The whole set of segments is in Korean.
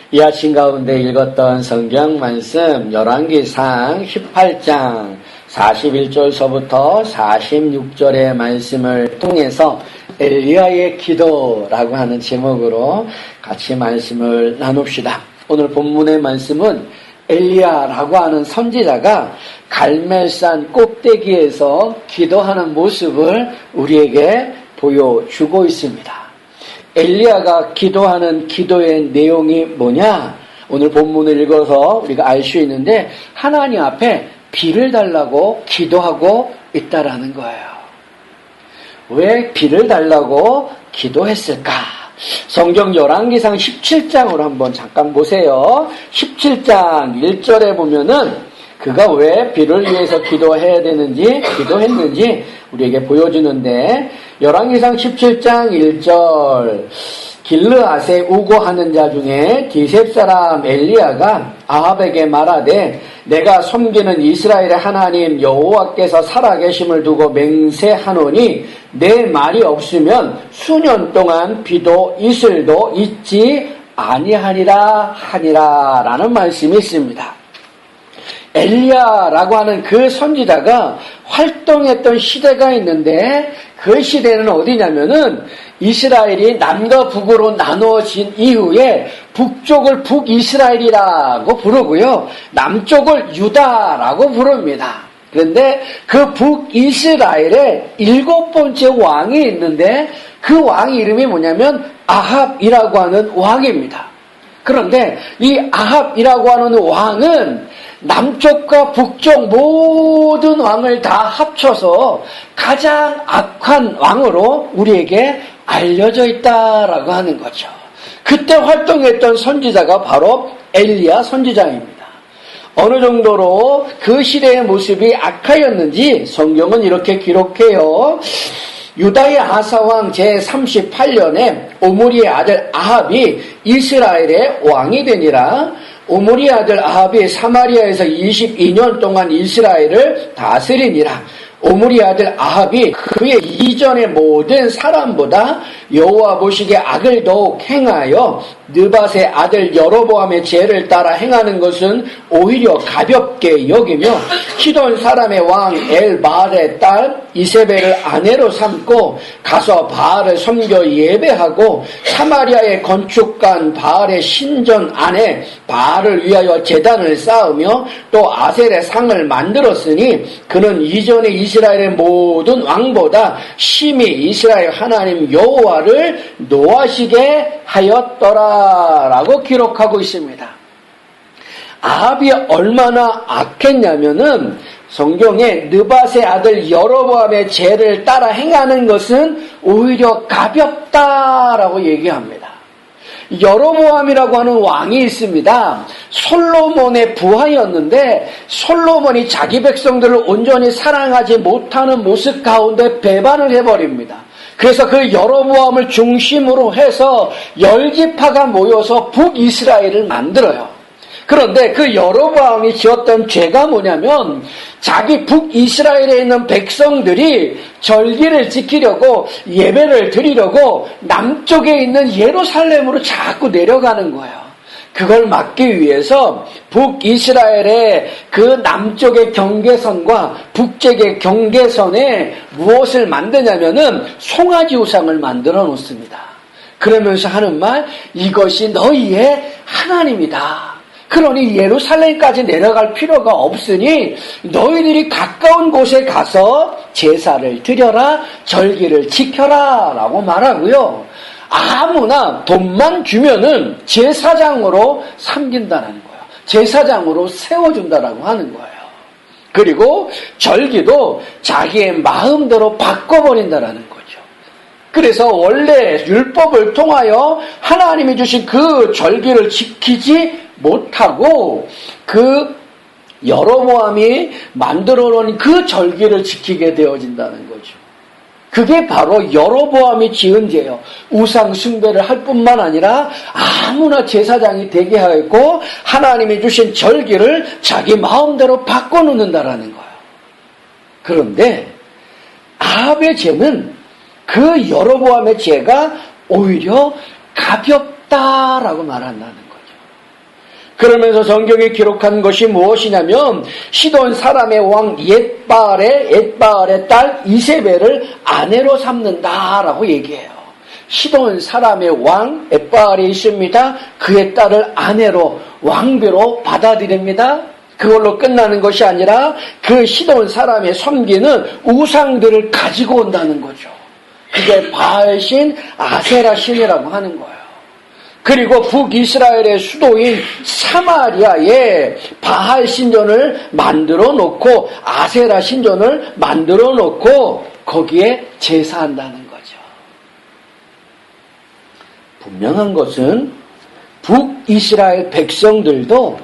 이 아침 가운데 읽었던 성경 말씀 열왕기상 18장 41절서부터 46절의 말씀을 통해서 엘리야의 기도라고 하는 제목으로 같이 말씀을 나눕시다. 오늘 본문의 말씀은 엘리야라고 하는 선지자가 갈멜산 꼭대기에서 기도하는 모습을 우리에게 보여주고 있습니다. 엘리야가 기도하는 기도의 내용이 뭐냐? 오늘 본문을 읽어서 우리가 알 수 있는데 하나님 앞에 비를 달라고 기도하고 있다라는 거예요. 왜 비를 달라고 기도했을까? 성경 열왕기상 17장으로 한번 잠깐 보세요. 17장 1절에 보면은 그가 왜 비를 위해서 기도했는지 우리에게 보여주는데 열왕기상 17장 1절 길르앗에 우고하는 자 중에 디셉 사람 엘리야가 아합에게 말하되 내가 섬기는 이스라엘의 하나님 여호와께서 살아계심을 두고 맹세하노니 내 말이 없으면 수년 동안 비도 이슬도 있지 아니하니라 라는 말씀이 있습니다. 엘리야라고 하는 그 선지자가 활동했던 시대가 있는데 그 시대는 어디냐면은 이스라엘이 남과 북으로 나누어진 이후에 북쪽을 북이스라엘이라고 부르고요. 남쪽을 유다라고 부릅니다. 그런데 그 북이스라엘에 7번째 왕이 있는데 그 왕 이름이 뭐냐면 아합이라고 하는 왕입니다. 그런데 이 아합이라고 하는 왕은 남쪽과 북쪽 모든 왕을 다 합쳐서 가장 악한 왕으로 우리에게 알려져 있다라고 하는 거죠. 그때 활동했던 선지자가 바로 엘리야 선지자입니다. 어느 정도로 그 시대의 모습이 악하였는지 성경은 이렇게 기록해요. 유다의 아사왕 제38년에 오므리의 아들 아합이 이스라엘의 왕이 되니라. 오므리의 아들 아합이 사마리아에서 22년 동안 이스라엘을 다스리니라. 오므리의 아들 아합이 그의 이전의 모든 사람보다 여호와 보시기에 악을 더욱 행하여 느밧의 아들 여로보암의 죄를 따라 행하는 것은 오히려 가볍게 여기며 시돈 사람의 왕 엘바알의 딸 이세벨을 아내로 삼고 가서 바알을 섬겨 예배하고 사마리아의 건축관 바알의 신전 안에 바알을 위하여 제단을 쌓으며 또 아셀의 상을 만들었으니 그는 이전에 이스라엘의 모든 왕보다 심히 이스라엘 하나님 여호와를 노하시게 하였더라 라고 기록하고 있습니다. 아합이 얼마나 악했냐면은 성경에 느밧의 아들 여로보암의 죄를 따라 행하는 것은 오히려 가볍다라고 얘기합니다. 여로보암이라고 하는 왕이 있습니다. 솔로몬의 부하였는데 솔로몬이 자기 백성들을 온전히 사랑하지 못하는 모습 가운데 배반을 해버립니다. 그래서 그 여로보암을 중심으로 해서 열지파가 모여서 북이스라엘을 만들어요. 그런데 그 여로보암이 지었던 죄가 뭐냐면 자기 북이스라엘에 있는 백성들이 절기를 지키려고 예배를 드리려고 남쪽에 있는 예루살렘으로 자꾸 내려가는 거예요. 그걸 막기 위해서 북이스라엘의 그 남쪽의 경계선과 북쪽의 경계선에 무엇을 만드냐면은 송아지 우상을 만들어 놓습니다. 그러면서 하는 말, 이것이 너희의 하나님이다. 그러니 예루살렘까지 내려갈 필요가 없으니 너희들이 가까운 곳에 가서 제사를 드려라, 절기를 지켜라 라고 말하고요. 아무나 돈만 주면은 제사장으로 삼긴다는 거예요. 제사장으로 세워준다라고 하는 거예요. 그리고 절기도 자기의 마음대로 바꿔버린다라는 거죠. 그래서 원래 율법을 통하여 하나님이 주신 그 절기를 지키지 못하고 그 여로보암이 만들어 놓은 그 절기를 지키게 되어진다는 거죠. 그게 바로 여로보암이 지은 죄예요. 우상 숭배를 할 뿐만 아니라 아무나 제사장이 되게 하였고 하나님이 주신 절기를 자기 마음대로 바꿔놓는다라는 거예요. 그런데 아합의 죄는 그 여로보암의 죄가 오히려 가볍다라고 말한다는 거죠. 그러면서 성경에 기록한 것이 무엇이냐면 시돈 사람의 왕 옛바알의 딸 이세벨을 아내로 삼는다라고 얘기해요. 시돈 사람의 왕 옛바알이 있습니다. 그의 딸을 아내로 왕비로 받아들입니다. 그걸로 끝나는 것이 아니라 그 시돈 사람의 섬기는 우상들을 가지고 온다는 거죠. 그게 바알신, 아세라신이라고 하는 거예요. 그리고 북이스라엘의 수도인 사마리아에 바알 신전을 만들어 놓고 아세라 신전을 만들어 놓고 거기에 제사한다는 거죠. 분명한 것은 북이스라엘 백성들도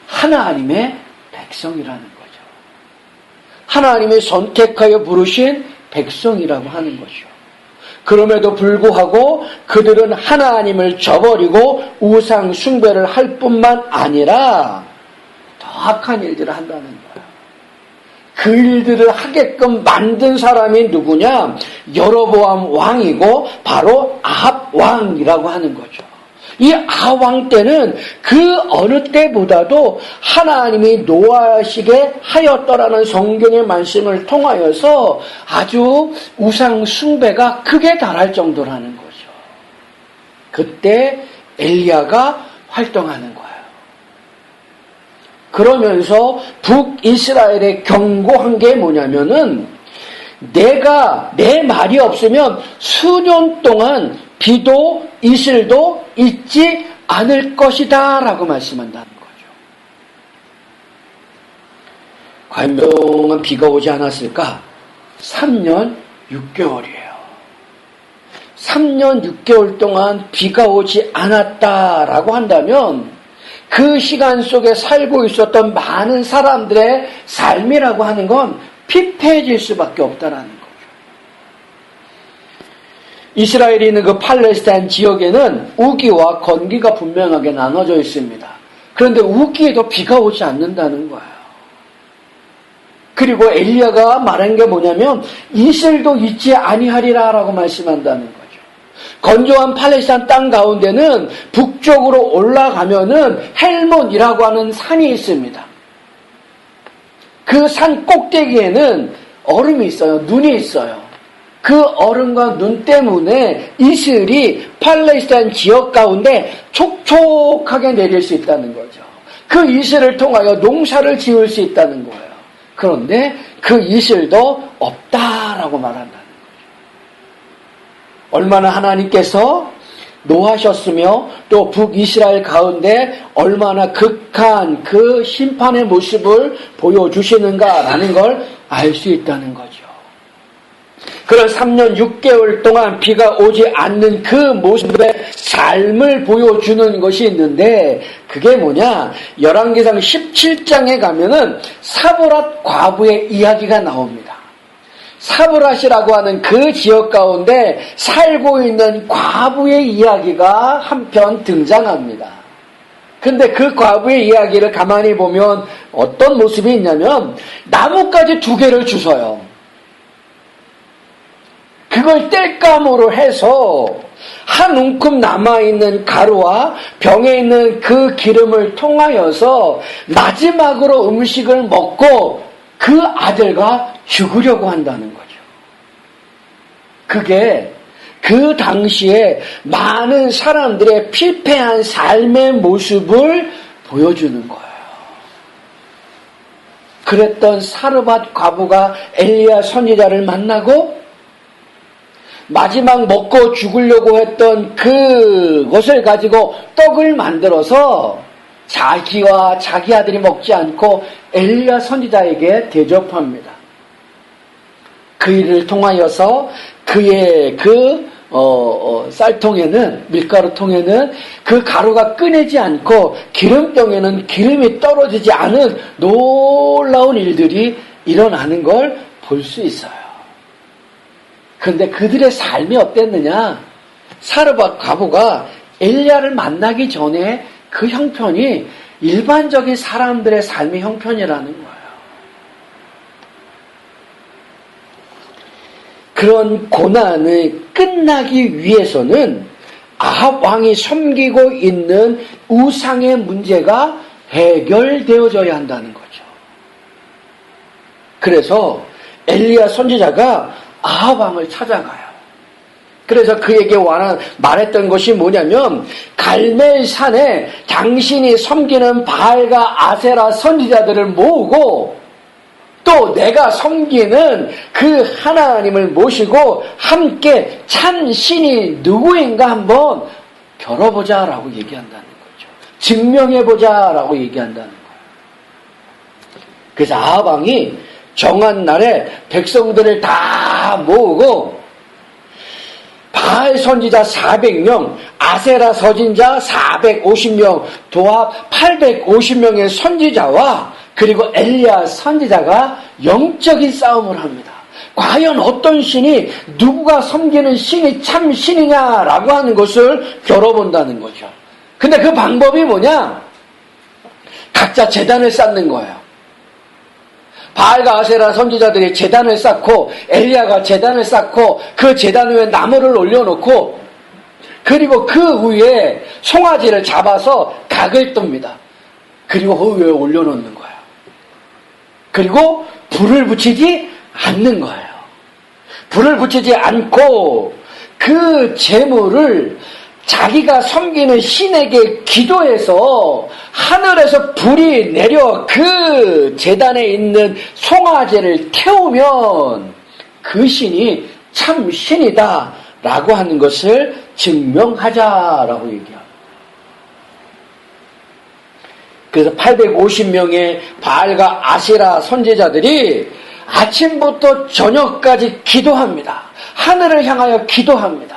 하나님의 백성이라는 거죠. 하나님의 선택하여 부르신 백성이라고 하는 거죠. 그럼에도 불구하고 그들은 하나님을 저버리고 우상 숭배를 할 뿐만 아니라 더 악한 일들을 한다는 거예요. 그 일들을 하게끔 만든 사람이 누구냐? 여로보암 왕이고 바로 아합 왕이라고 하는 거죠. 이 아합 왕 때는 그 어느 때보다도 하나님이 노하시게 하였더라는 성경의 말씀을 통하여서 아주 우상 숭배가 크게 달할 정도라는 거죠. 그때 엘리야가 활동하는 거예요. 그러면서 북이스라엘에 경고한 게 뭐냐면은 내가 내 말이 없으면 수년 동안 비도 이슬도 있지 않을 것이다 라고 말씀한다는 거죠. 과연 몇 동안 비가 오지 않았을까? 3년 6개월이에요. 3년 6개월 동안 비가 오지 않았다라고 한다면 그 시간 속에 살고 있었던 많은 사람들의 삶이라고 하는 건 피폐해질 수밖에 없다라는 거죠. 이스라엘이 있는 그 팔레스타인 지역에는 우기와 건기가 분명하게 나눠져 있습니다. 그런데 우기에도 비가 오지 않는다는 거예요. 그리고 엘리야가 말한 게 뭐냐면 이슬도 있지 아니하리라 라고 말씀한다는 거죠. 건조한 팔레스타인 땅 가운데는 북쪽으로 올라가면은 헬몬이라고 하는 산이 있습니다. 그 산 꼭대기에는 얼음이 있어요. 눈이 있어요. 그 얼음과 눈 때문에 이슬이 팔레스타인 지역 가운데 촉촉하게 내릴 수 있다는 거죠. 그 이슬을 통하여 농사를 지을 수 있다는 거예요. 그런데 그 이슬도 없다라고 말한다는 거죠. 얼마나 하나님께서 노하셨으며 또 북이스라엘 가운데 얼마나 극한 그 심판의 모습을 보여주시는가라는 걸 알 수 있다는 거죠. 그런 3년 6개월 동안 비가 오지 않는 그 모습의 삶을 보여주는 것이 있는데 그게 뭐냐? 열왕기상 17장에 가면은 사보랏 과부의 이야기가 나옵니다. 사보랏이라고 하는 그 지역 가운데 살고 있는 과부의 이야기가 한편 등장합니다. 근데 그 과부의 이야기를 가만히 보면 어떤 모습이 있냐면 나뭇가지 2개를 주워요. 그걸 땔감으로 해서 한 움큼 남아있는 가루와 병에 있는 그 기름을 통하여서 마지막으로 음식을 먹고 그 아들과 죽으려고 한다는 거죠. 그게 그 당시에 많은 사람들의 피폐한 삶의 모습을 보여주는 거예요. 그랬던 사르밧 과부가 엘리야 선지자를 만나고 마지막 먹고 죽으려고 했던 그것을 가지고 떡을 만들어서 자기와 자기 아들이 먹지 않고 엘리야 선지자에게 대접합니다. 그 일을 통하여서 그의 쌀통에는, 밀가루통에는 그 가루가 꺼내지 않고 기름병에는 기름이 떨어지지 않은 놀라운 일들이 일어나는 걸 볼 수 있어요. 그런데 그들의 삶이 어땠느냐? 사르밧 과부가 엘리야를 만나기 전에 그 형편이 일반적인 사람들의 삶의 형편이라는 거예요. 그런 고난이 끝나기 위해서는 아합 왕이 섬기고 있는 우상의 문제가 해결되어져야 한다는 거죠. 그래서 엘리야 선지자가 아합 왕을 찾아가요. 그래서 그에게 말했던 것이 뭐냐면, 갈멜산에 당신이 섬기는 바알과 아세라 선지자들을 모으고 또 내가 섬기는 그 하나님을 모시고 함께 참 신이 누구인가 한번 겨뤄보자라고 얘기한다는 거죠. 증명해보자라고 얘기한다는 거예요. 그래서 아합 왕이 정한 날에 백성들을 다 모으고 바알 선지자 400명, 아세라 선지자 450명, 도합 850명의 선지자와 그리고 엘리야 선지자가 영적인 싸움을 합니다. 과연 어떤 신이, 누구가 섬기는 신이 참 신이냐라고 하는 것을 겨뤄본다는 거죠. 근데 그 방법이 뭐냐? 각자 제단을 쌓는 거예요. 바알과 아세라 선지자들이 제단을 쌓고 엘리야가 제단을 쌓고 그 제단 위에 나무를 올려놓고 그리고 그 위에 송아지를 잡아서 각을 뜹니다. 그리고 그 위에 올려놓는 거예요. 그리고 불을 붙이지 않는 거예요. 불을 붙이지 않고 그 제물을 자기가 섬기는 신에게 기도해서 하늘에서 불이 내려 그 제단에 있는 송아지를 태우면 그 신이 참 신이다 라고 하는 것을 증명하자라고 얘기합니다. 그래서 850명의 바알과 아세라 선지자들이 아침부터 저녁까지 기도합니다. 하늘을 향하여 기도합니다.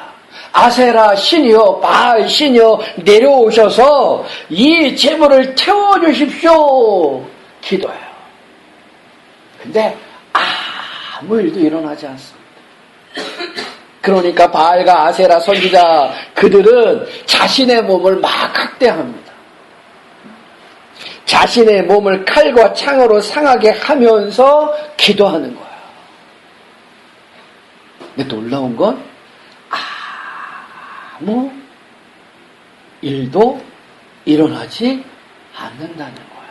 아세라 신이여, 바알 신이여, 내려오셔서 이 제물을 태워주십시오. 기도해요. 근데 아무 일도 일어나지 않습니다. 그러니까 바알과 아세라 선지자 그들은 자신의 몸을 막 학대합니다. 자신의 몸을 칼과 창으로 상하게 하면서 기도하는 거예요. 근데 놀라운 건 아무 일도 일어나지 않는다는 거예요.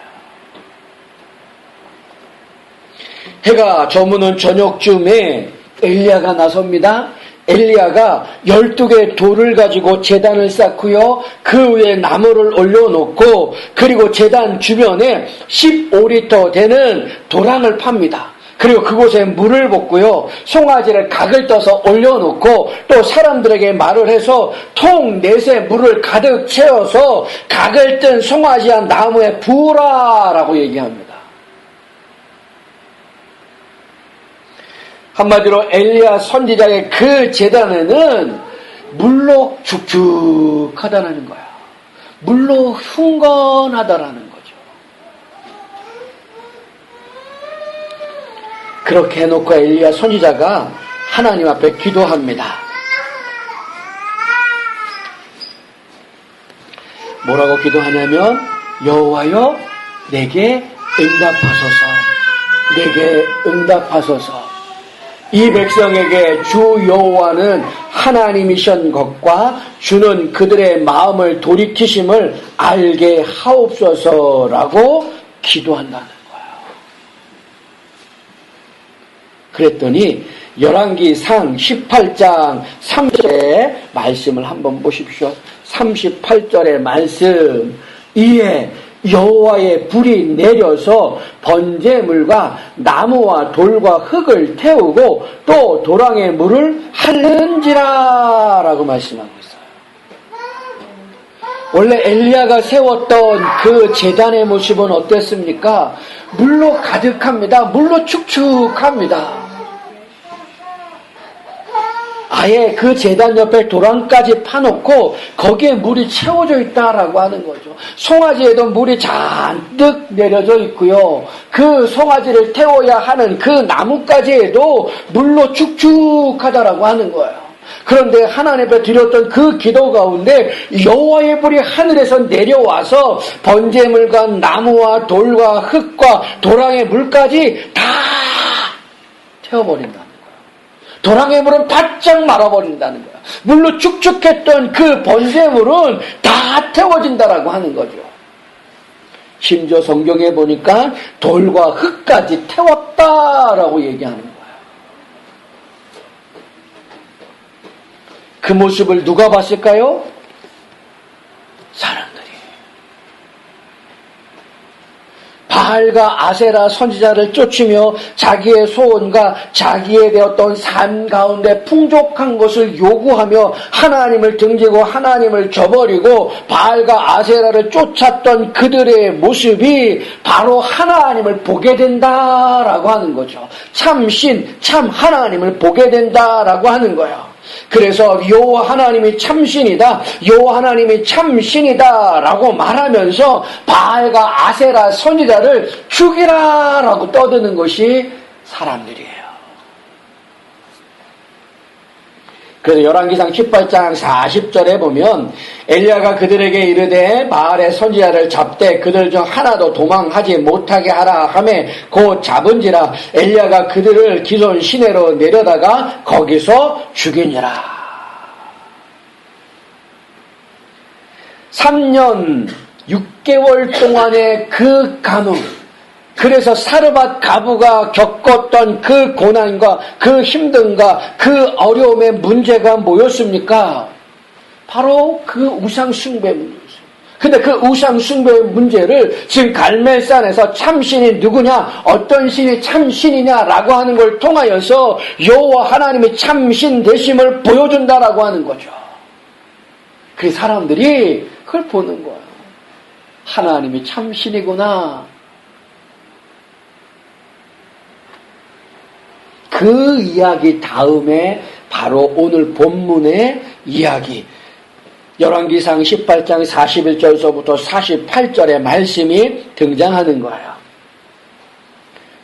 해가 저무는 저녁쯤에 엘리야가 나섭니다. 엘리야가 12개의 돌을 가지고 제단을 쌓고요. 그 위에 나무를 올려놓고 그리고 제단 주변에 15리터 되는 도랑을 팝니다. 그리고 그곳에 물을 붓고요. 송아지를 각을 떠서 올려놓고 또 사람들에게 말을 해서 통 넷에 물을 가득 채워서 각을 뜬 송아지와 나무에 부으라라고 얘기합니다. 한마디로 엘리야 선지자의 그 제단에는 물로 축축하다는 거야. 물로 흥건하다라는 거죠. 그렇게 해놓고 엘리야 선지자가 하나님 앞에 기도합니다. 뭐라고 기도하냐면 여호와여 내게 응답하소서. 내게 응답하소서. 이 백성에게 주 여호와는 하나님이신 것과 주는 그들의 마음을 돌이키심을 알게 하옵소서라고 기도한다는 거예요. 그랬더니 열왕기상 18장 3절의 말씀을 한번 보십시오. 38절의 말씀. 이에 여호와의 불이 내려서 번제물과 나무와 돌과 흙을 태우고 또 도랑의 물을 핥는지라 라고 말씀하고 있어요. 원래 엘리야가 세웠던 그 제단의 모습은 어땠습니까? 물로 가득합니다. 물로 축축합니다. 아예 그 제단 옆에 도랑까지 파놓고 거기에 물이 채워져 있다라고 하는 거죠. 송아지에도 물이 잔뜩 내려져 있고요. 그 송아지를 태워야 하는 그 나무까지에도 물로 축축하다라고 하는 거예요. 그런데 하나님 앞에 드렸던 그 기도 가운데 여호와의 불이 하늘에서 내려와서 번제물과 나무와 돌과 흙과 도랑의 물까지 다 태워버린다. 도랑의 물은 바짝 말아버린다는 거야. 물로 축축했던 그 번제물은 다 태워진다라고 하는 거죠. 심지어 성경에 보니까 돌과 흙까지 태웠다라고 얘기하는 거예요. 그 모습을 누가 봤을까요? 사람들이. 바알과 아세라 선지자를 쫓으며 자기의 소원과 자기의 되었던 삶 가운데 풍족한 것을 요구하며 하나님을 등지고 하나님을 저버리고 바알과 아세라를 쫓았던 그들의 모습이 바로 하나님을 보게 된다라고 하는 거죠. 참신, 참 하나님을 보게 된다라고 하는 거예요. 그래서 여호와 하나님이 참신이다, 여호와 하나님이 참신이다라고 말하면서 바알과 아세라 선지자를 죽이라라고 떠드는 것이 사람들이에요. 그래서 열왕기상 18장 40절에 보면 엘리야가 그들에게 이르되 바알의 선지자를 잡되 그들 중 하나도 도망하지 못하게 하라 하매 곧 잡은지라 엘리야가 그들을 기손 시내로 내려다가 거기서 죽이니라. 3년 6개월 동안의 그 간호, 그래서 사르밧 가부가 겪었던 그 고난과 그 힘듦과 그 어려움의 문제가 뭐였습니까? 바로 그 우상 숭배 문제였어요. 근데 그 우상 숭배의 문제를 지금 갈멜산에서 참신이 누구냐, 어떤 신이 참신이냐라고 하는 걸 통하여서 여호와 하나님이 참신 되심을 보여준다라고 하는 거죠. 그 사람들이 그걸 보는 거예요. 하나님이 참신이구나. 그 이야기 다음에 바로 오늘 본문의 이야기, 열왕기상 18장 41절서부터 48절의 말씀이 등장하는 거예요.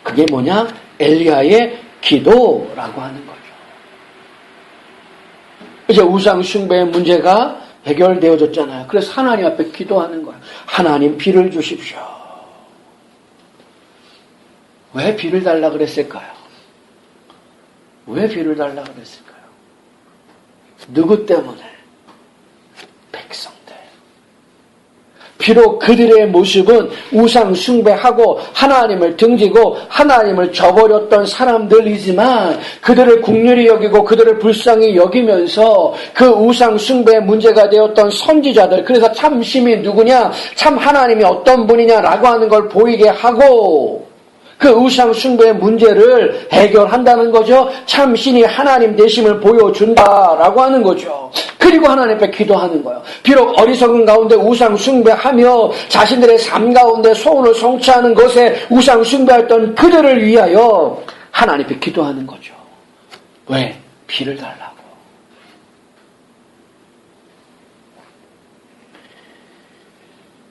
그게 뭐냐? 엘리야의 기도라고 하는 거죠. 이제 우상 숭배의 문제가 해결되어졌잖아요. 그래서 하나님 앞에 기도하는 거예요. 하나님 비를 주십시오. 왜 비를 달라 그랬을까요? 왜 비를 달라 그랬을까요? 누구 때문에? 백성들. 비록 그들의 모습은 우상 숭배하고 하나님을 등지고 하나님을 저버렸던 사람들이지만 그들을 긍휼히 여기고 그들을 불쌍히 여기면서 그 우상 숭배의 문제가 되었던 선지자들, 그래서 참심이 누구냐, 참 하나님이 어떤 분이냐라고 하는 걸 보이게 하고 그 우상 숭배의 문제를 해결한다는 거죠. 참신이 하나님 되심을 보여준다라고 하는 거죠. 그리고 하나님 앞에 기도하는 거예요. 비록 어리석은 가운데 우상 숭배하며 자신들의 삶 가운데 소원을 성취하는 것에 우상 숭배했던 그들을 위하여 하나님 앞에 기도하는 거죠. 왜? 비를 달라고.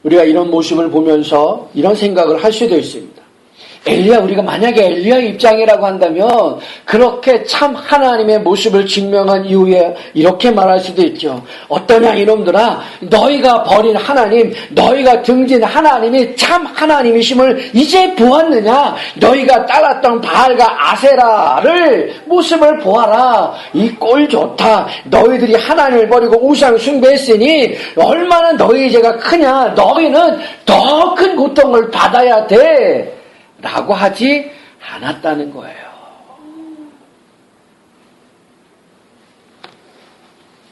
우리가 이런 모습을 보면서 이런 생각을 할 수도 있습니다. 우리가 만약에 엘리야의 입장이라고 한다면 그렇게 참 하나님의 모습을 증명한 이후에 이렇게 말할 수도 있죠. 어떠냐 이놈들아, 너희가 버린 하나님, 너희가 등진 하나님이 참 하나님이심을 이제 보았느냐? 너희가 따랐던 바알과 아세라를 모습을 보아라. 이 꼴 좋다. 너희들이 하나님을 버리고 우상 숭배했으니 얼마나 너희 죄가 크냐? 너희는 더 큰 고통을 받아야 돼. 라고 하지 않았다는 거예요.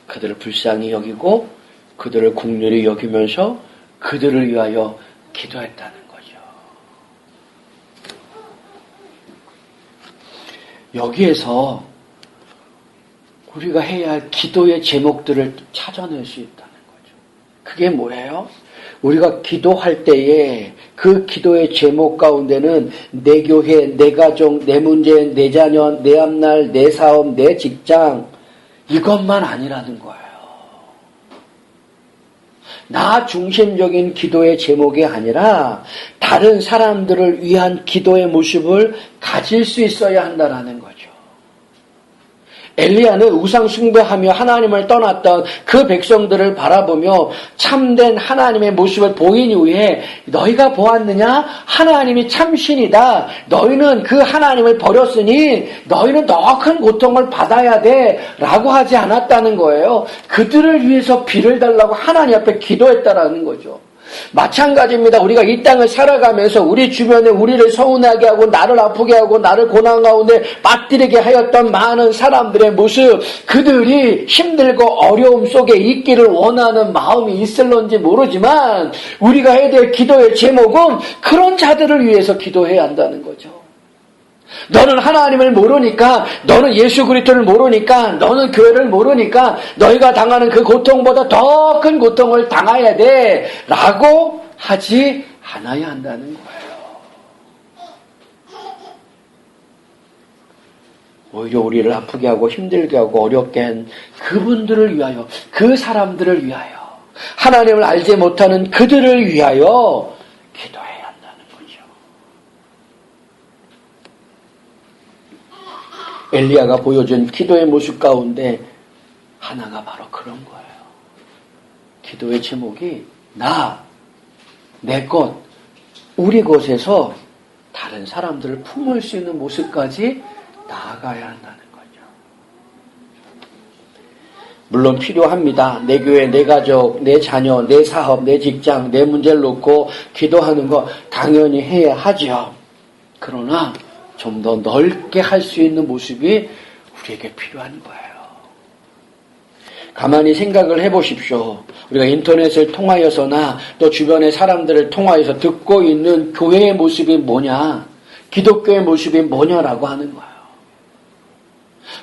그들을 불쌍히 여기고 그들을 긍휼히 여기면서 그들을 위하여 기도했다는 거죠. 여기에서 우리가 해야 할 기도의 제목들을 찾아낼 수 있다는 거죠. 그게 뭐예요? 우리가 기도할 때에 그 기도의 제목 가운데는 내 교회, 내 가족, 내 문제, 내 자녀, 내 앞날, 내 사업, 내 직장, 이것만 아니라는 거예요. 나 중심적인 기도의 제목이 아니라 다른 사람들을 위한 기도의 모습을 가질 수 있어야 한다는 거죠. 엘리야는 우상 숭배하며 하나님을 떠났던 그 백성들을 바라보며 참된 하나님의 모습을 보인 이후에 너희가 보았느냐? 하나님이 참신이다. 너희는 그 하나님을 버렸으니 너희는 더 큰 고통을 받아야 돼 라고 하지 않았다는 거예요. 그들을 위해서 비를 달라고 하나님 앞에 기도했다라는 거죠. 마찬가지입니다. 우리가 이 땅을 살아가면서 우리 주변에 우리를 서운하게 하고 나를 아프게 하고 나를 고난 가운데 빠뜨리게 하였던 많은 사람들의 모습, 그들이 힘들고 어려움 속에 있기를 원하는 마음이 있을런지 모르지만 우리가 해야 될 기도의 제목은 그런 자들을 위해서 기도해야 한다는 거죠. 너는 하나님을 모르니까, 너는 예수 그리스도를 모르니까, 너는 교회를 모르니까 너희가 당하는 그 고통보다 더 큰 고통을 당해야 돼 라고 하지 않아야 한다는 거예요. 오히려 우리를 아프게 하고 힘들게 하고 어렵게 한 그분들을 위하여, 그 사람들을 위하여, 하나님을 알지 못하는 그들을 위하여 기도해야 한다는 거죠. 엘리야가 보여준 기도의 모습 가운데 하나가 바로 그런 거예요. 기도의 제목이 내 것, 우리 것에서 다른 사람들을 품을 수 있는 모습까지 나아가야 한다는 거죠. 물론 필요합니다. 내 교회, 내 가족, 내 자녀, 내 사업, 내 직장, 내 문제를 놓고 기도하는 거 당연히 해야 하죠. 그러나 좀 더 넓게 할 수 있는 모습이 우리에게 필요한 거예요. 가만히 생각을 해보십시오. 우리가 인터넷을 통하여서나 또 주변의 사람들을 통하여서 듣고 있는 교회의 모습이 뭐냐, 기독교의 모습이 뭐냐라고 하는 거예요.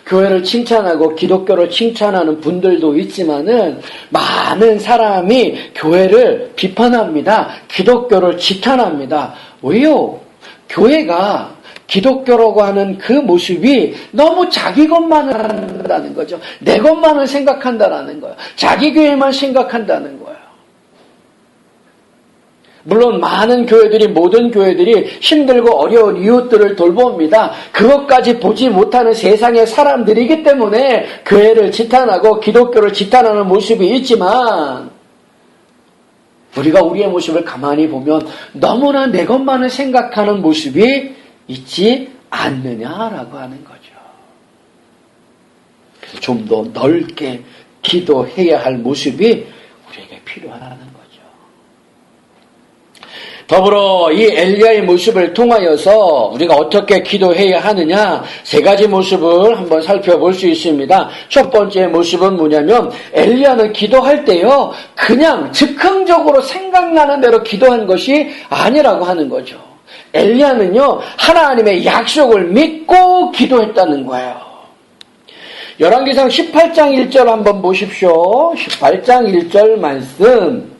교회를 칭찬하고 기독교를 칭찬하는 분들도 있지만은 많은 사람이 교회를 비판합니다. 기독교를 지탄합니다. 왜요? 교회가 기독교라고 하는 그 모습이 너무 자기 것만을 한다는 거죠. 내 것만을 생각한다라는 거예요. 자기 교회만 생각한다는 거예요. 물론 많은 교회들이, 모든 교회들이 힘들고 어려운 이웃들을 돌봅니다. 그것까지 보지 못하는 세상의 사람들이기 때문에 교회를 지탄하고 기독교를 지탄하는 모습이 있지만, 우리가 우리의 모습을 가만히 보면 너무나 내 것만을 생각하는 모습이 있지 않느냐라고 하는 거죠. 그래서 좀 더 넓게 기도해야 할 모습이 우리에게 필요하다는 거죠. 더불어 이 엘리야의 모습을 통하여서 우리가 어떻게 기도해야 하느냐, 세 가지 모습을 한번 살펴볼 수 있습니다. 첫 번째 모습은 뭐냐면, 엘리야는 기도할 때요, 그냥 즉흥적으로 생각나는 대로 기도한 것이 아니라고 하는 거죠. 엘리야는요, 하나님의 약속을 믿고 기도했다는 거예요. 열왕기상 18장 1절 한번 보십시오. 18장 1절 말씀.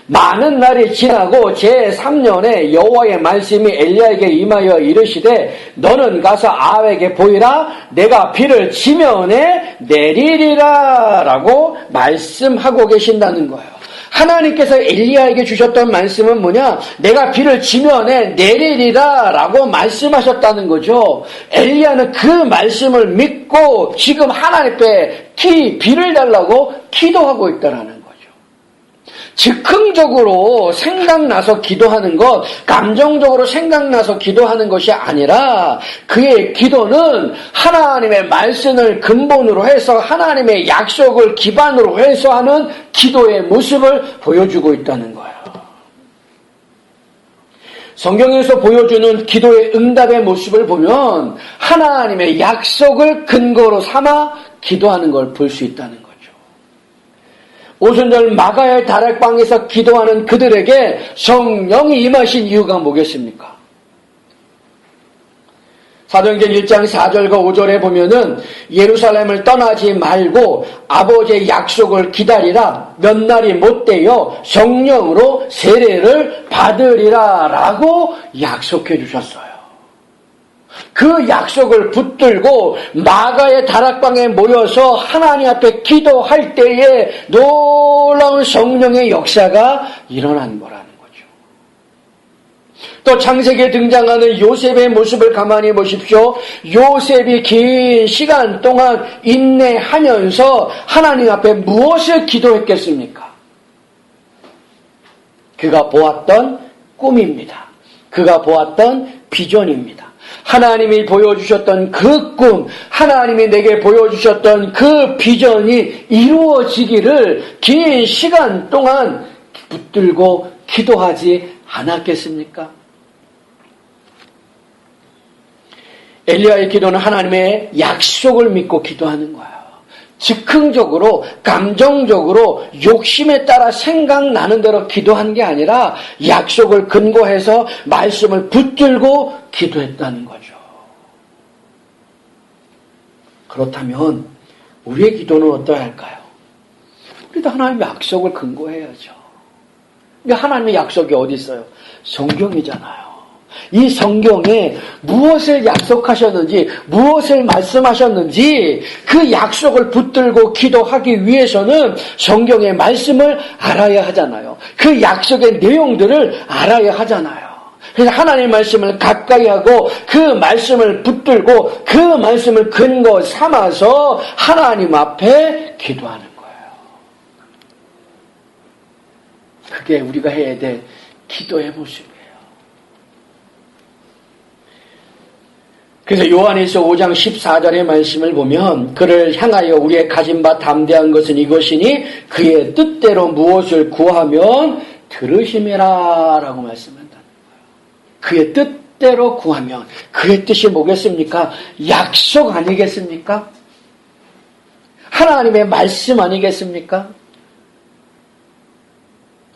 많은 날이 지나고 제3년에 여호와의 말씀이 엘리야에게 임하여 이르시되 너는 가서 아합에게 보이라, 내가 비를 지면에 내리리라 라고 말씀하고 계신다는 거예요. 하나님께서 엘리야에게 주셨던 말씀은 뭐냐? 내가 비를 지면에 내리리라 라고 말씀하셨다는 거죠. 엘리야는 그 말씀을 믿고 지금 하나님 앞에 비를 달라고 기도하고 있다라는 거죠. 즉흥적으로 생각나서 기도하는 것, 감정적으로 생각나서 기도하는 것이 아니라 그의 기도는 하나님의 말씀을 근본으로 해서 하나님의 약속을 기반으로 해서 하는 기도의 모습을 보여주고 있다는 거예요. 성경에서 보여주는 기도의 응답의 모습을 보면 하나님의 약속을 근거로 삼아 기도하는 걸 볼 수 있다는 거예요. 오순절 마가의 다락방에서 기도하는 그들에게 성령이 임하신 이유가 뭐겠습니까? 사도행전 1장 4절과 5절에 보면은 예루살렘을 떠나지 말고 아버지의 약속을 기다리라, 몇 날이 못되어 성령으로 세례를 받으리라 라고 약속해 주셨어요. 그 약속을 붙들고 마가의 다락방에 모여서 하나님 앞에 기도할 때에 놀라운 성령의 역사가 일어난 거라는 거죠. 또 창세기에 등장하는 요셉의 모습을 가만히 보십시오. 요셉이 긴 시간 동안 인내하면서 하나님 앞에 무엇을 기도했겠습니까? 그가 보았던 꿈입니다. 그가 보았던 비전입니다. 하나님이 보여주셨던 그 꿈, 하나님이 내게 보여주셨던 그 비전이 이루어지기를 긴 시간 동안 붙들고 기도하지 않았겠습니까? 엘리야의 기도는 하나님의 약속을 믿고 기도하는 거예요. 즉흥적으로, 감정적으로, 욕심에 따라 생각나는 대로 기도한 게 아니라 약속을 근거해서 말씀을 붙들고 기도했다는 거죠. 그렇다면 우리의 기도는 어떠해야 할까요? 우리도 하나님의 약속을 근거해야죠. 하나님의 약속이 어디 있어요? 성경이잖아요. 이 성경에 무엇을 약속하셨는지, 무엇을 말씀하셨는지 그 약속을 붙들고 기도하기 위해서는 성경의 말씀을 알아야 하잖아요. 그 약속의 내용들을 알아야 하잖아요. 그래서 하나님의 말씀을 가까이 하고 그 말씀을 붙들고 그 말씀을 근거 삼아서 하나님 앞에 기도하는 거예요. 그게 우리가 해야 될 기도의 모습이에요. 그래서 요한일서 5장 14절의 말씀을 보면 그를 향하여 우리의 가진 바 담대한 것은 이것이니 그의 뜻대로 무엇을 구하면 들으심이라 라고 말씀한다는 거예요. 그의 뜻대로 구하면 그의 뜻이 뭐겠습니까? 약속 아니겠습니까? 하나님의 말씀 아니겠습니까?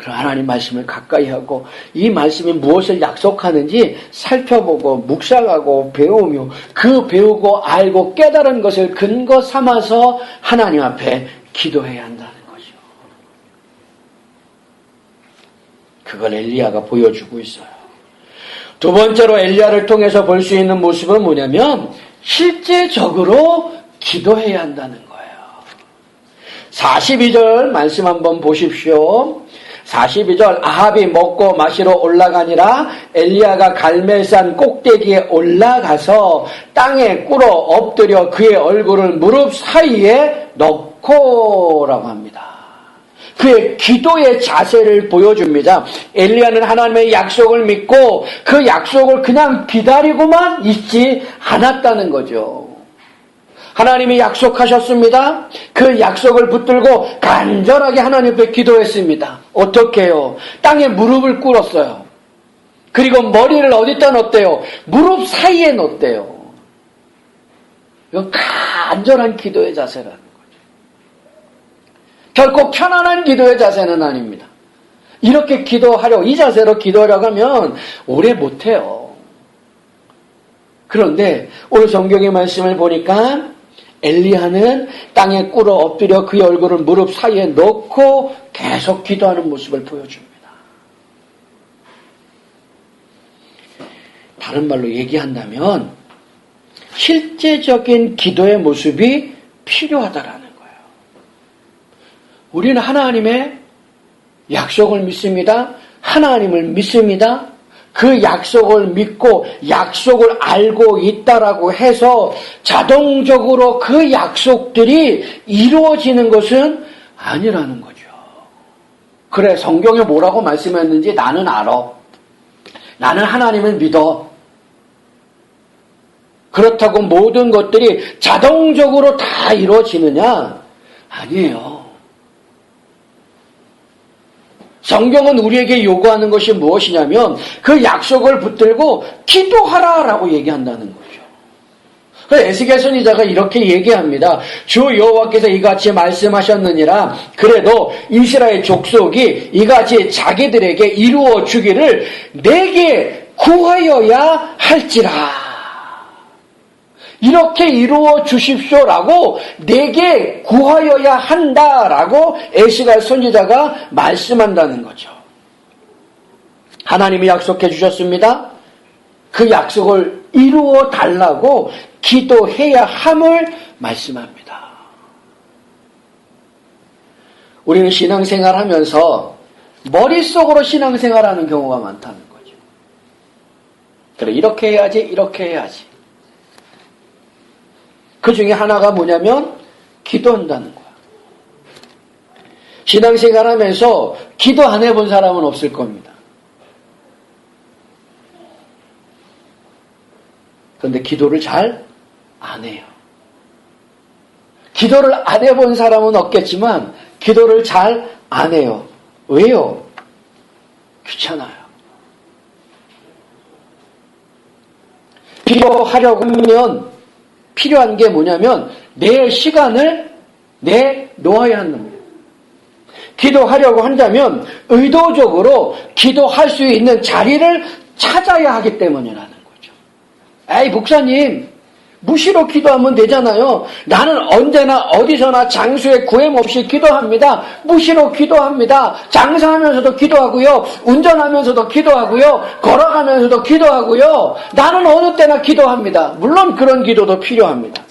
그런 하나님 말씀을 가까이 하고 이 말씀이 무엇을 약속하는지 살펴보고 묵상하고 배우며 그 배우고 알고 깨달은 것을 근거 삼아서 하나님 앞에 기도해야 한다는 거죠. 그걸 엘리야가 보여주고 있어요. 두 번째로 엘리야를 통해서 볼 수 있는 모습은 뭐냐면 실제적으로 기도해야 한다는 거예요. 42절 말씀 한번 보십시오. 42절 아합이 먹고 마시러 올라가니라 엘리야가 갈멜산 꼭대기에 올라가서 땅에 꿇어 엎드려 그의 얼굴을 무릎 사이에 넣고라고 합니다. 그의 기도의 자세를 보여줍니다. 엘리야는 하나님의 약속을 믿고 그 약속을 그냥 기다리고만 있지 않았다는 거죠. 하나님이 약속하셨습니다. 그 약속을 붙들고 간절하게 하나님 앞에 기도했습니다. 어떻게 해요? 땅에 무릎을 꿇었어요. 그리고 머리를 어디다 넣었대요? 무릎 사이에 넣었대요. 이건 간절한 기도의 자세라는 거죠. 결코 편안한 기도의 자세는 아닙니다. 이렇게 기도하려고, 이 자세로 기도하려고 하면 오래 못해요. 그런데 오늘 성경의 말씀을 보니까 엘리야는 땅에 꿇어 엎드려 그의 얼굴을 무릎 사이에 넣고 계속 기도하는 모습을 보여줍니다. 다른 말로 얘기한다면 실제적인 기도의 모습이 필요하다라는 거예요. 우리는 하나님의 약속을 믿습니다. 하나님을 믿습니다. 그 약속을 믿고 약속을 알고 있다라고 해서 자동적으로 그 약속들이 이루어지는 것은 아니라는 거죠. 그래, 성경에 뭐라고 말씀했는지 나는 알아. 나는 하나님을 믿어. 그렇다고 모든 것들이 자동적으로 다 이루어지느냐? 아니에요. 성경은 우리에게 요구하는 것이 무엇이냐면 그 약속을 붙들고 기도하라라고 얘기한다는 거죠. 그래서 에스겔 선지자가 이렇게 얘기합니다. 주 여호와께서 이같이 말씀하셨느니라. 그래도 이스라엘 족속이 이같이 자기들에게 이루어 주기를 내게 구하여야 할지라. 이렇게 이루어 주십시오라고 내게 구하여야 한다라고 에스겔 선지자가 말씀한다는 거죠. 하나님이 약속해 주셨습니다. 그 약속을 이루어 달라고 기도해야 함을 말씀합니다. 우리는 신앙생활 하면서 머릿속으로 신앙생활하는 경우가 많다는 거죠. 그래, 이렇게 해야지, 이렇게 해야지. 그 중에 하나가 뭐냐면 기도한다는 거야. 신앙생활 하면서 기도 안 해본 사람은 없을 겁니다. 그런데 기도를 잘 안 해요. 기도를 안 해본 사람은 없겠지만 기도를 잘 안 해요. 왜요? 귀찮아요. 기도하려고 하면 필요한 게 뭐냐면 내 시간을 내놓아야 하는 거예요. 기도하려고 한다면 의도적으로 기도할 수 있는 자리를 찾아야 하기 때문이라는 거죠. 에이, 목사님, 무시로 기도하면 되잖아요. 나는 언제나 어디서나 장소에 구애낌 없이 기도합니다. 무시로 기도합니다. 장사하면서도 기도하고요. 운전하면서도 기도하고요. 걸어가면서도 기도하고요. 나는 어느 때나 기도합니다. 물론 그런 기도도 필요합니다.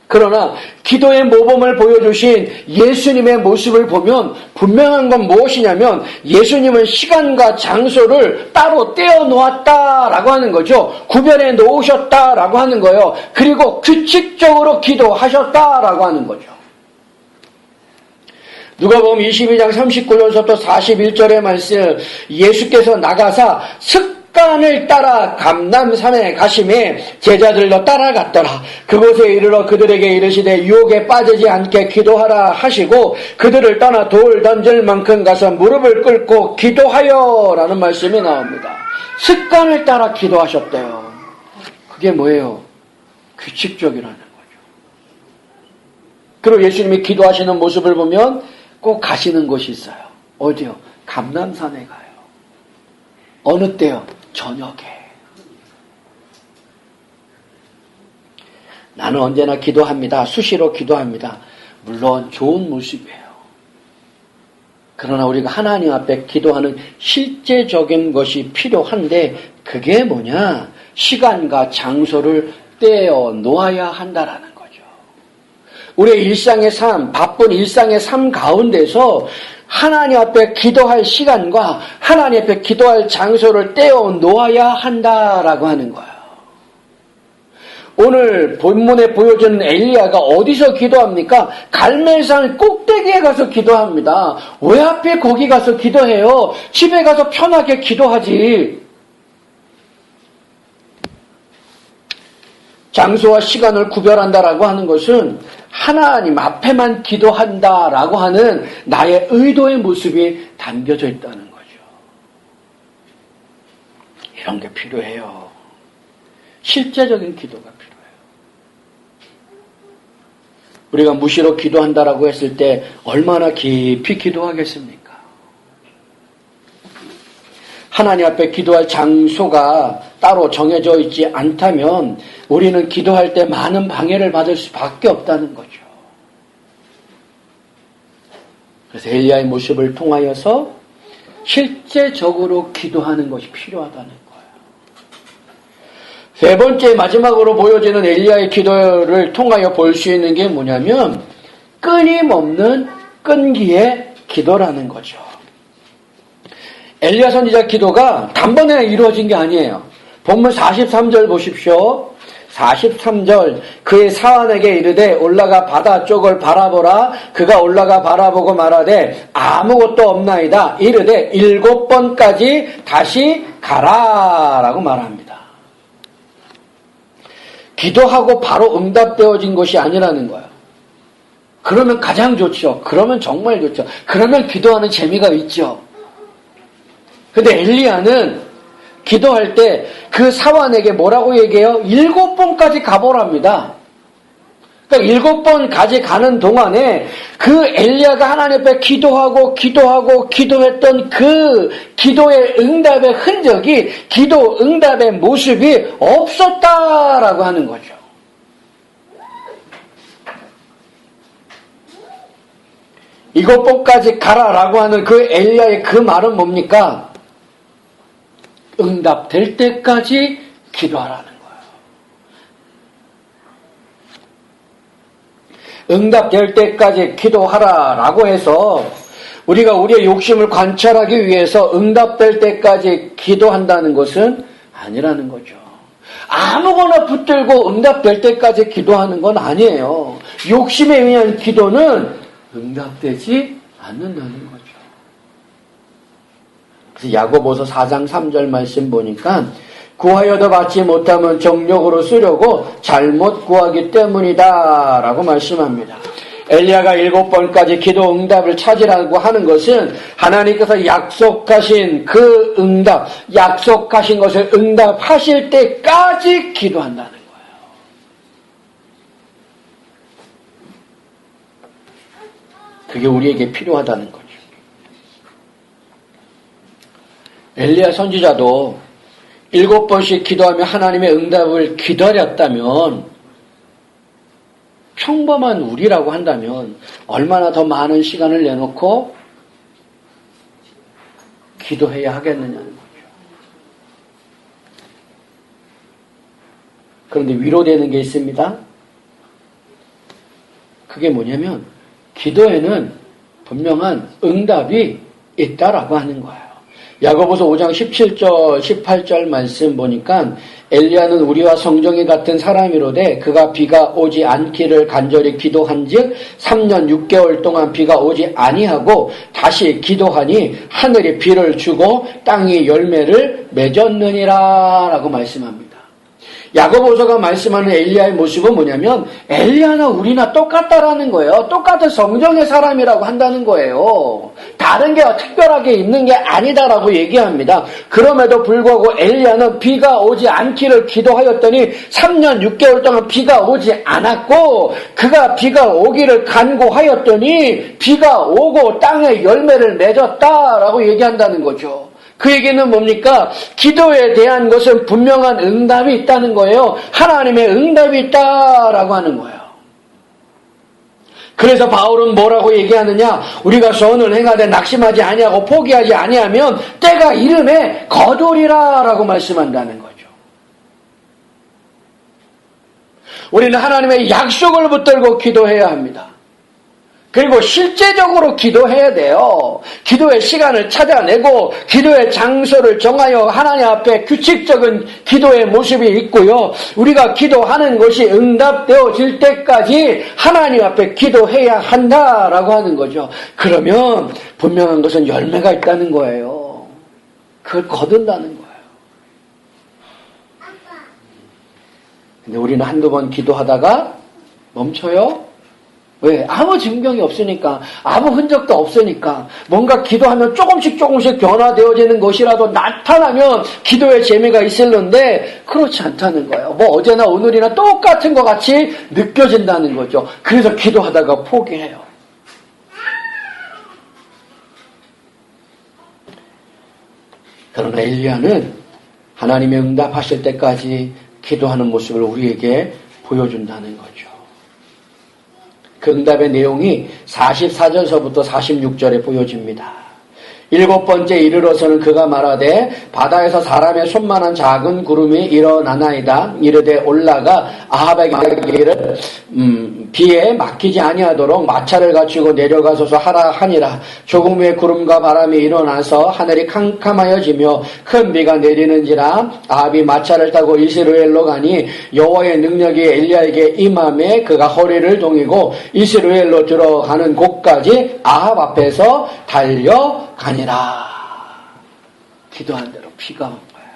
그러나 기도의 모범을 보여주신 예수님의 모습을 보면 분명한 건 무엇이냐면 예수님은 시간과 장소를 따로 떼어놓았다라고 하는 거죠. 구별해 놓으셨다라고 하는 거예요. 그리고 규칙적으로 기도하셨다라고 하는 거죠. 누가복음 22장 39절부터 41절의 말씀, 예수께서 나가사 습관을 따라 감람산에 가심에 제자들도 따라갔더라. 그곳에 이르러 그들에게 이르시되 유혹에 빠지지 않게 기도하라 하시고 그들을 떠나 돌 던질 만큼 가서 무릎을 꿇고 기도하여 라는 말씀이 나옵니다. 습관을 따라 기도하셨대요. 그게 뭐예요? 규칙적이라는 거죠. 그리고 예수님이 기도하시는 모습을 보면 꼭 가시는 곳이 있어요. 어디요? 감람산에 가요. 어느 때요? 저녁에. 나는 언제나 기도합니다. 수시로 기도합니다. 물론 좋은 모습이에요. 그러나 우리가 하나님 앞에 기도하는 실제적인 것이 필요한데 그게 뭐냐? 시간과 장소를 떼어 놓아야 한다라는 거죠. 우리의 일상의 삶, 바쁜 일상의 삶 가운데서 하나님 앞에 기도할 시간과 하나님 앞에 기도할 장소를 떼어 놓아야 한다라고 하는 거예요. 오늘 본문에 보여주는 엘리야가 어디서 기도합니까? 갈멜산 꼭대기에 가서 기도합니다. 왜 하필 거기 가서 기도해요? 집에 가서 편하게 기도하지. 장소와 시간을 구별한다라고 하는 것은 하나님 앞에만 기도한다라고 하는 나의 의도의 모습이 담겨져 있다는 거죠. 이런 게 필요해요. 실제적인 기도가 필요해요. 우리가 무시로 기도한다라고 했을 때 얼마나 깊이 기도하겠습니까? 하나님 앞에 기도할 장소가 따로 정해져 있지 않다면 우리는 기도할 때 많은 방해를 받을 수밖에 없다는 거죠. 그래서 엘리야의 모습을 통하여서 실제적으로 기도하는 것이 필요하다는 거예요. 세 번째 마지막으로 보여지는 엘리야의 기도를 통하여 볼 수 있는 게 뭐냐면 끊임없는 끈기의 기도라는 거죠. 엘리야 선지자 기도가 단번에 이루어진 게 아니에요. 본문 43절 보십시오. 43절 그의 사환에게 이르되 올라가 바다 쪽을 바라보라. 그가 올라가 바라보고 말하되 아무것도 없나이다. 이르되 7번까지 다시 가라 라고 말합니다. 기도하고 바로 응답되어진 것이 아니라는 거예요. 그러면 가장 좋죠. 그러면 정말 좋죠. 그러면 기도하는 재미가 있죠. 근데 엘리야는 기도할 때 그 사환에게 뭐라고 얘기해요? 7번까지 가보랍니다. 그러니까 7번까지 가는 동안에 그 엘리야가 하나님 앞에 기도했던 그 기도의 응답의 흔적이 기도 응답의 모습이 없었다라고 하는 거죠. 이것 번까지 가라라고 하는 그 엘리야의 그 말은 뭡니까? 응답될 때까지 기도하라는 거예요. 응답될 때까지 기도하라라고 해서 우리가 우리의 욕심을 관찰하기 위해서 응답될 때까지 기도한다는 것은 아니라는 거죠. 아무거나 붙들고 응답될 때까지 기도하는 건 아니에요. 욕심에 의한 기도는 응답되지 않는다는 거죠. 그래서 야고보서 4장 3절 말씀 보니까 구하여도 받지 못하면 정욕으로 쓰려고 잘못 구하기 때문이다 라고 말씀합니다. 엘리야가 7번까지 기도 응답을 찾으라고 하는 것은 하나님께서 약속하신 그 응답, 약속하신 것을 응답하실 때까지 기도한다는 거예요. 그게 우리에게 필요하다는 거죠. 엘리야 선지자도 7번씩 기도하며 하나님의 응답을 기다렸다면, 평범한 우리라고 한다면 얼마나 더 많은 시간을 내놓고 기도해야 하겠느냐는 거죠. 그런데 위로되는 게 있습니다. 그게 뭐냐면 기도에는 분명한 응답이 있다라고 하는 거예요. 야고보서 5장 17절 18절 말씀 보니까 엘리야는 우리와 성정이 같은 사람이로되 그가 비가 오지 않기를 간절히 기도한즉 3년 6개월 동안 비가 오지 아니하고 다시 기도하니 하늘이 비를 주고 땅이 열매를 맺었느니라 라고 말씀합니다. 야고보서가 말씀하는 엘리야의 모습은 뭐냐면 엘리야나 우리나 똑같다라는 거예요. 똑같은 성정의 사람이라고 한다는 거예요. 다른 게 특별하게 있는 게 아니다라고 얘기합니다. 그럼에도 불구하고 엘리야는 비가 오지 않기를 기도하였더니 3년 6개월 동안 비가 오지 않았고 그가 비가 오기를 간구하였더니 비가 오고 땅에 열매를 맺었다라고 얘기한다는 거죠. 그 얘기는 뭡니까? 기도에 대한 것은 분명한 응답이 있다는 거예요. 하나님의 응답이 있다라고 하는 거예요. 그래서 바울은 뭐라고 얘기하느냐? 우리가 선을 행하되 낙심하지 아니하고 포기하지 아니하면 때가 이름에 거두리라 라고 말씀한다는 거죠. 우리는 하나님의 약속을 붙들고 기도해야 합니다. 그리고 실제적으로 기도해야 돼요. 기도의 시간을 찾아내고 기도의 장소를 정하여 하나님 앞에 규칙적인 기도의 모습이 있고요. 우리가 기도하는 것이 응답되어질 때까지 하나님 앞에 기도해야 한다라고 하는 거죠. 그러면 분명한 것은 열매가 있다는 거예요. 그걸 거둔다는 거예요. 근데 우리는 한두 번 기도하다가 멈춰요. 왜? 아무 증명이 없으니까, 아무 흔적도 없으니까, 뭔가 기도하면 조금씩 변화되어지는 것이라도 나타나면 기도의 재미가 있을는데 그렇지 않다는 거예요. 뭐 어제나 오늘이나 똑같은 것 같이 느껴진다는 거죠. 그래서 기도하다가 포기해요. 그러나 엘리야는 하나님의 응답하실 때까지 기도하는 모습을 우리에게 보여준다는 거죠. 그 응답의 내용이 44절서부터 46절에 보여집니다. 7번째 이르러서는 그가 말하되 바다에서 사람의 손만한 작은 구름이 일어나나이다. 이르되 올라가 아합에게 이르기를 비에 막히지 아니하도록 마차를 갖추고 내려가소서 하라 하니라. 조금 후에 구름과 바람이 일어나서 하늘이 캄캄하여지며 큰 비가 내리는지라. 아합이 마차를 타고 이스라엘로 가니 여호와의 능력이 엘리야에게 임함에 그가 허리를 동이고 이스라엘로 들어가는 곳까지 아합 앞에서 달려가니라. 기도한 대로 비가 온 거예요.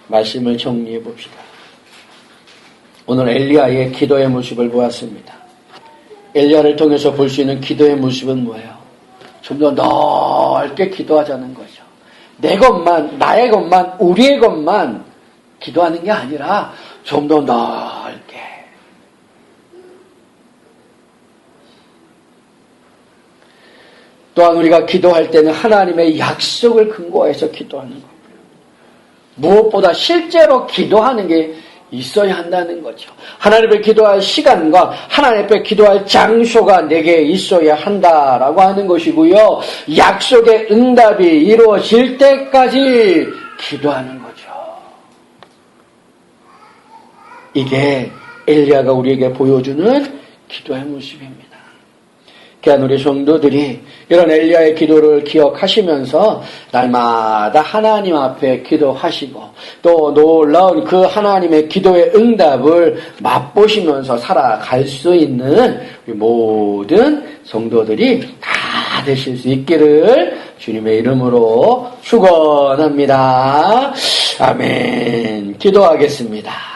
말씀을 정리해 봅시다. 오늘 엘리야의 기도의 모습을 보았습니다. 엘리야를 통해서 볼 수 있는 기도의 모습은 뭐예요? 좀 더 넓게 기도하자는 거죠. 내 것만, 나의 것만, 우리의 것만 기도하는 게 아니라 좀 더 넓게. 또한 우리가 기도할 때는 하나님의 약속을 근거해서 기도하는 겁니다. 무엇보다 실제로 기도하는 게 있어야 한다는 거죠. 하나님 앞에 기도할 시간과 하나님 앞에 기도할 장소가 내게 있어야 한다라고 하는 것이고요. 약속의 응답이 이루어질 때까지 기도하는 거죠. 이게 엘리야가 우리에게 보여주는 기도의 모습입니다. 귀한 우리 성도들이 이런 엘리야의 기도를 기억하시면서 날마다 하나님 앞에 기도하시고 또 놀라운 그 하나님의 기도의 응답을 맛보시면서 살아갈 수 있는 우리 모든 성도들이 다 되실 수 있기를 주님의 이름으로 축원합니다. 아멘. 기도하겠습니다.